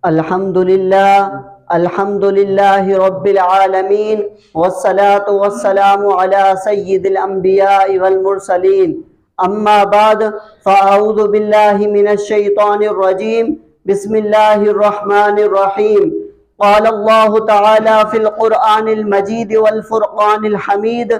Alhamdulillahi Rabbil Alameen, wassalatu wassalamu ala sayyidil anbiya'i wal mursaleen. Amma ba'd, fa'a'udhu billahi minash shaitanir rajeem. Bismillahir rahmanir rahim. Qala Allahu ta'ala fil Qur'anil Majid wal Furqanil Hamid.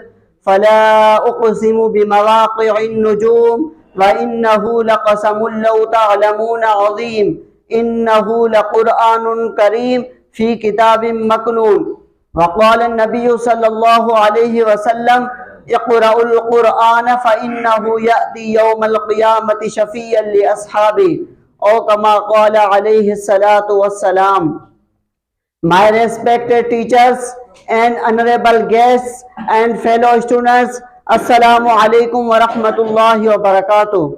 Fala uqsimu bimawaqi'in nujum wa innahu laqasamun law ta'lamuna 'azim. إنه لقرآن كريم في كتاب مكنون. وقال النبي صلى الله عليه وسلم اقرأوا القرآن فإنه يأتي يوم القيامة شفيعا لأصحابه أو كما قال عليه الصلاة والسلام. My respected teachers and honorable guests and fellow students, Assalamu alaikum wa rahmatullahi wa barakatuh.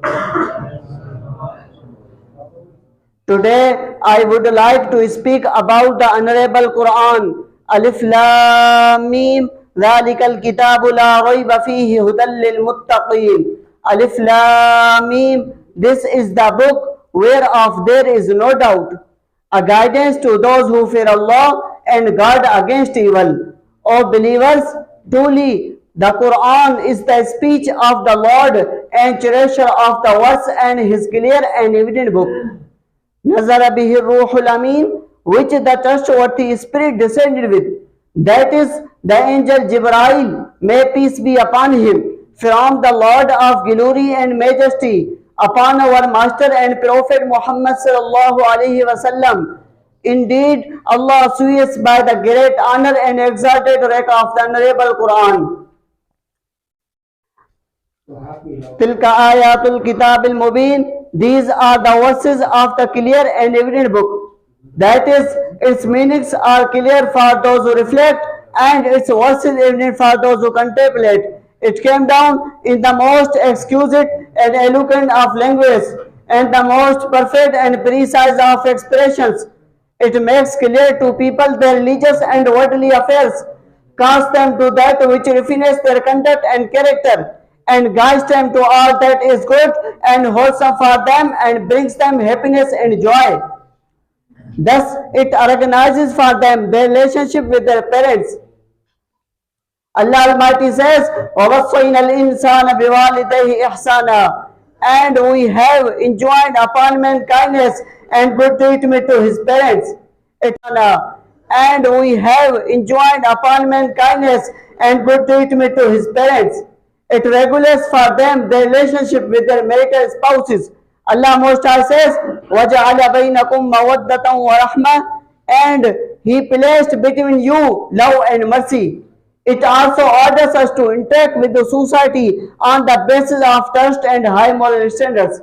Today I would like to speak about the Honorable Quran. Alif Lam Mim, Zalikal Kitabu La Rayba Fihi Hudan Lil Muttaqeen. Alif Lam Mim, this is the book whereof there is no doubt, a guidance to those who fear Allah and guard against evil. O believers, truly the Quran is the speech of the Lord and cherisher of the words and his clear and evident book. Nazara bihi Ruhul Amin, which the trustworthy spirit descended with, that is the angel Jibrail, may peace be upon him, from the Lord of glory and majesty, upon our master and prophet Muhammad sallallahu alaihi wasallam. Indeed, Allah swears by the great honor and exalted rank of the Honorable Quran. Tilka ayatul kitabil mubin, these are the verses of the clear and evident book. That is, its meanings are clear for those who reflect and its verses evident for those who contemplate. It came down in the most exquisite and eloquent of language and the most perfect and precise of expressions. It makes clear to people their religious and worldly affairs, casts them to that which refines their conduct and character, and guides them to all that is good and wholesome for them and brings them happiness and joy. Thus, it organizes for them their relationship with their parents. Allah Almighty says, وَوَصَّيْنَا الْإِنسَانَ بِوَالِدَيْهِ إِحْسَانًا, and we have enjoined upon man kindness and good treatment to his parents. And we have enjoined upon man kindness and good treatment to his parents. It regulates for them their relationship with their marital spouses. Allah Most High says, وَجَعَلَ بَيْنَكُمْ مَوَدَّةً وَرَحْمَةً, and He placed between you love and mercy. It also orders us to interact with the society on the basis of trust and high moral standards.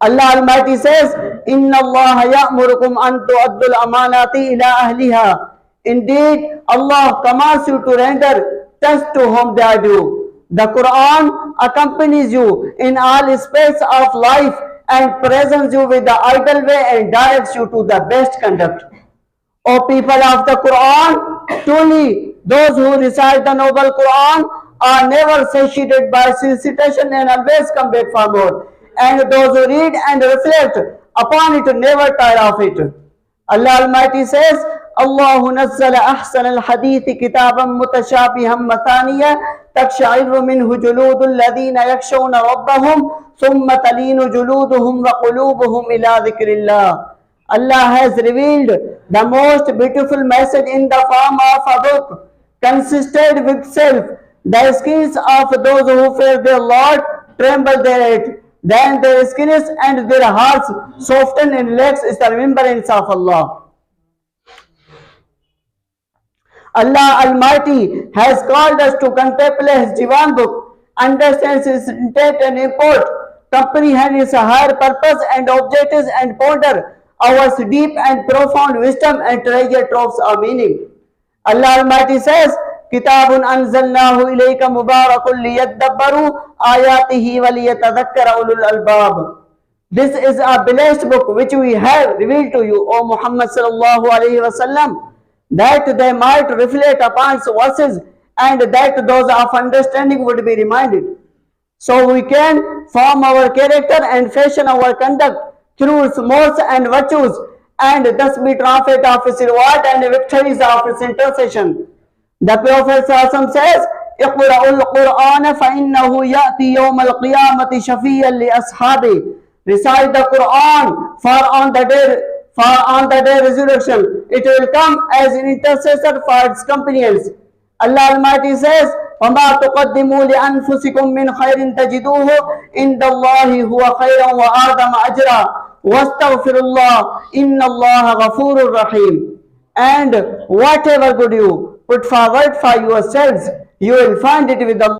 Allah Almighty says, إِنَّ اللَّهَ يَأْمُرُكُمْ أَن تُؤَدُّوا الْأَمَانَاتِ إِلَىٰ أَهْلِهَا. Indeed, Allah commands you to render trust to whom they are due. The Quran accompanies you in all aspects of life and presents you with the ideal way and directs you to the best conduct. O people of the Quran, truly those who recite the noble Quran are never satiated by solicitation and always come back for more. And those who read and reflect upon it never tire of it. Allah Almighty says, الله نزل أحسن الحديث كتابا متشابها مثانيا تقشعر منه جلود الذين يخشون ربهم ثم تلين جلودهم وقلوبهم إلى ذكر الله. Allah has revealed the most beautiful message in the form of a book, consisted with self. The skins of those who fear their Lord tremble thereat. Then their skins and their hearts soften and relax is the remembrance of Allah. Allah Almighty has called us to contemplate His divine book, understand its intent and import, comprehend its higher purpose and objectives, and ponder our deep and profound wisdom and treasure troves of meaning. Allah Almighty says, Kitabun anzalnahu ilayka mubarakun liyadabbaru ayatihi waliyatadhakkara ulul albab. This is a blessed book which we have revealed to you, O Muhammad sallallahu alayhi wa sallam, that they might reflect upon its verses and that those of understanding would be reminded. So we can form our character and fashion our conduct through morals and virtues, and thus be triumphant of his reward and victories of his intercession. The Prophet ﷺ says, اقرأوا القرآن فإنه يأتي يوم القيامة شفيعا لأصحابه. Recite the Quran, for on the day resurrection it will come as an intercessor for its companions. Allah Almighty says, وَمَا تُقَدِّمُوا لِأَنفُسِكُم مِّنْ خَيْرٍ تَجِدُوهُ عِندَ اللَّهِ هُوَ خَيْرًا وَأَعْظَمَ أَجْرًا وَاسْتَغْفِرُوا اللَّهَ إِنَّ اللَّهَ غَفُورٌ رَحِيمٌ. And whatever good you put forward for yourselves, you will find it with Allah.